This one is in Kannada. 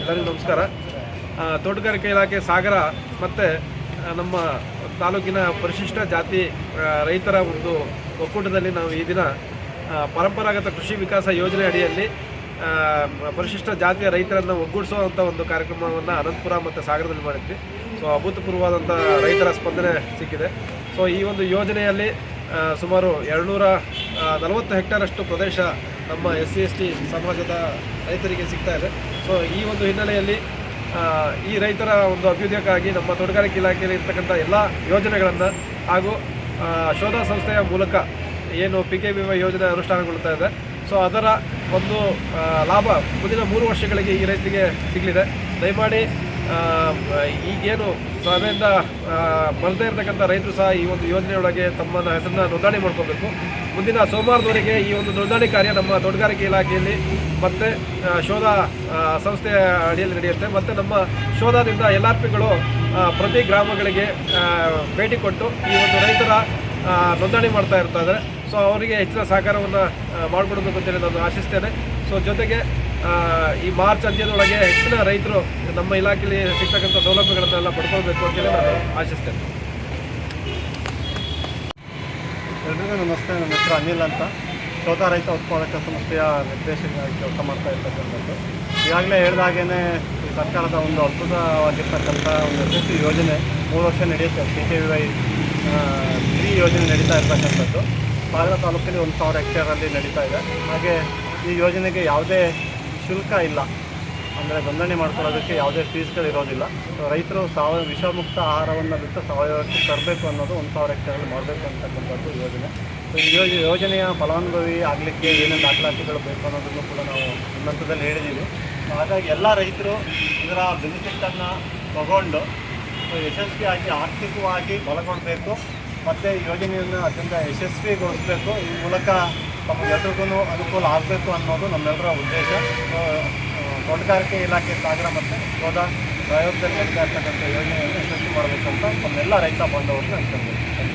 ಎಲ್ಲರಿಗೂ ನಮಸ್ಕಾರ. ತೋಟಗಾರಿಕೆ ಇಲಾಖೆ ಸಾಗರ ಮತ್ತು ನಮ್ಮ ತಾಲೂಕಿನ ಪರಿಶಿಷ್ಟ ಜಾತಿ ರೈತರ ಒಂದು ಒಕ್ಕೂಟದಲ್ಲಿ ನಾವು ಈ ದಿನ ಪರಂಪರಾಗತ ಕೃಷಿ ವಿಕಾಸ ಯೋಜನೆ ಅಡಿಯಲ್ಲಿ ಪರಿಶಿಷ್ಟ ಜಾತಿಯ ರೈತರನ್ನು ಒಗ್ಗೂಡಿಸುವಂಥ ಒಂದು ಕಾರ್ಯಕ್ರಮವನ್ನು ಅನಂತಪುರ ಮತ್ತು ಸಾಗರದಲ್ಲಿ ಮಾಡಿದ್ವಿ. ಸೊ ಅಭೂತಪೂರ್ವವಾದಂಥ ರೈತರ ಸ್ಪಂದನೆ ಸಿಕ್ಕಿದೆ. ಸೊ ಈ ಒಂದು ಯೋಜನೆಯಲ್ಲಿ ಸುಮಾರು 240 ಹೆಕ್ಟೇರಷ್ಟು ಪ್ರದೇಶ ನಮ್ಮ SC/ST ಸಮಾಜದ ರೈತರಿಗೆ ಸಿಗ್ತಾ ಇದೆ. ಸೊ ಈ ಒಂದು ಹಿನ್ನೆಲೆಯಲ್ಲಿ ಈ ರೈತರ ಒಂದು ಅಭ್ಯುದಯಕ್ಕಾಗಿ ನಮ್ಮ ತೋಟಗಾರಿಕೆ ಇಲಾಖೆಯಲ್ಲಿ ಇರ್ತಕ್ಕಂಥ ಎಲ್ಲ ಯೋಜನೆಗಳನ್ನು ಹಾಗೂ ಶೋಧ ಸಂಸ್ಥೆಯ ಮೂಲಕ ಏನು PKVY ಯೋಜನೆ ಅನುಷ್ಠಾನಗೊಳ್ತಾ ಇದೆ, ಸೊ ಅದರ ಒಂದು ಲಾಭ ಮುಂದಿನ 3 ವರ್ಷಗಳಿಗೆ ಈ ರೈತರಿಗೆ ಸಿಗಲಿದೆ. ದಯಮಾಡಿ ಈಗೇನು ಸಭೆಯಿಂದ ಬರದೇ ಇರತಕ್ಕಂಥ ರೈತರು ಸಹ ಈ ಒಂದು ಯೋಜನೆಯೊಳಗೆ ತಮ್ಮ ಹೆಸರನ್ನ ನೋಂದಣಿ ಮಾಡ್ಕೋಬೇಕು. ಮುಂದಿನ ಸೋಮವಾರದವರೆಗೆ ಈ ಒಂದು ನೋಂದಣಿ ಕಾರ್ಯ ನಮ್ಮ ತೋಟಗಾರಿಕೆ ಇಲಾಖೆಯಲ್ಲಿ ಮತ್ತು ಶೋಧ ಸಂಸ್ಥೆಯ ಅಡಿಯಲ್ಲಿ ನಡೆಯುತ್ತೆ. ಮತ್ತು ನಮ್ಮ ಶೋಧದಿಂದ LRPಗಳು ಪ್ರತಿ ಗ್ರಾಮಗಳಿಗೆ ಭೇಟಿ ಕೊಟ್ಟು ಈ ಒಂದು ರೈತರ ನೋಂದಣಿ ಮಾಡ್ತಾ ಇರ್ತಾರೆ. ಸೊ ಅವರಿಗೆ ಹೆಚ್ಚಿನ ಸಹಕಾರವನ್ನು ಮಾಡಿಕೊಡ್ಬೇಕು ಅಂತೇಳಿ ನಾನು ಆಶಿಸ್ತೇನೆ. ಸೊ ಜೊತೆಗೆ ಈ ಮಾರ್ಚ್ ಅಂತ್ಯದೊಳಗೆ ಹೆಚ್ಚಿನ ರೈತರು ನಮ್ಮ ಇಲಾಖೆಯಲ್ಲಿ ಸಿಗ್ತಕ್ಕಂಥ ಸೌಲಭ್ಯಗಳನ್ನೆಲ್ಲ ಪಡ್ಕೊಳ್ಬೇಕು ಅಂತೇಳಿ ನಾನು ಆಶಿಸ್ತೇನೆ. ಎಲ್ರಿಗೂ ನಮಸ್ತೆ. ನನ್ನ ಹೆಸರು ಅನಿಲ್ ಅಂತ, ಶೋಧ ರೈತ ಉತ್ಪಾದಕ ಸಂಸ್ಥೆಯ ನಿರ್ದೇಶಕರಾಗಿ ಕೆಲಸ ಮಾಡ್ತಾ ಇರ್ತಕ್ಕಂಥದ್ದು. ಈಗಾಗಲೇ ಹೇಳಿದಾಗೇ ಈ ಸರ್ಕಾರದ ಒಂದು ಅದ್ಭುತವಾಗಿರ್ತಕ್ಕಂಥ ಒಂದು ಯಶಸ್ವಿ ಯೋಜನೆ 3 ವರ್ಷ ನಡೆಯುತ್ತೆ. PKVY 3 ಯೋಜನೆ ನಡೀತಾ ಇರ್ತಕ್ಕಂಥದ್ದು ಸಾಗರ ತಾಲೂಕಲ್ಲಿ 1000 ಹೆಕ್ಟೇರಲ್ಲಿ ನಡೀತಾ ಇದೆ. ಹಾಗೆ ಈ ಯೋಜನೆಗೆ ಯಾವುದೇ ಶುಲ್ಕ ಇಲ್ಲ, ಅಂದರೆ ನೋಂದಣಿ ಮಾಡ್ಕೊಳ್ಳೋದಕ್ಕೆ ಯಾವುದೇ ಫೀಸ್ಗಳು ಇರೋದಿಲ್ಲ. ರೈತರು ವಿಷಮುಕ್ತ ಆಹಾರವನ್ನು ಬಿಟ್ಟು ಸಾವಯವಕ್ಕೆ ತರಬೇಕು ಅನ್ನೋದು 1000 ಹೆಕ್ಟೇರಲ್ಲಿ ಮಾಡಬೇಕು ಅಂತಕ್ಕಂಥದ್ದು ಯೋಜನೆ. ಈ ಯೋಜನೆಯ ಫಲಾನುಭವಿ ಆಗಲಿಕ್ಕೆ ಏನೇನು ದಾಖಲಾತಿಗಳು ಬೇಕು ಅನ್ನೋದನ್ನು ಕೂಡ ನಾವು ಹಂತದಲ್ಲಿ ಹೇಳಿದ್ದೀವಿ. ಹಾಗಾಗಿ ಎಲ್ಲ ರೈತರು ಇದರ ಬೆನಿಫಿಟ್ಟನ್ನು ತಗೊಂಡು ಯಶಸ್ವಿಯಾಗಿ ಆರ್ಥಿಕವಾಗಿ ಬಲಗೊಳ್ಳಬೇಕು ಮತ್ತು ಯೋಜನೆಯನ್ನು ಅತ್ಯಂತ ಯಶಸ್ವಿಗೊಳಿಸಬೇಕು. ಈ ಮೂಲಕ ತಮಗೆಲ್ಲರಿಗೂ ಅನುಕೂಲ ಆಗಬೇಕು ಅನ್ನೋದು ನಮ್ಮೆಲ್ಲರ ಉದ್ದೇಶ. ತೋಟಗಾರಿಕೆ ಇಲಾಖೆ ಸಾಗರ ಮತ್ತು ಶೋಧ ಸಹಯೋಗದಲ್ಲಿ ನಡೀತಾ ಇರ್ತಕ್ಕಂಥ ಯೋಜನೆಯನ್ನು ಯಶಸ್ವಿ ಮಾಡಬೇಕಂತ ನಮ್ಮೆಲ್ಲ ರೈತ ಬಾಂಧವರನ್ನು ಅನ್ಕೊಂಡಿದ್ದೀವಿ.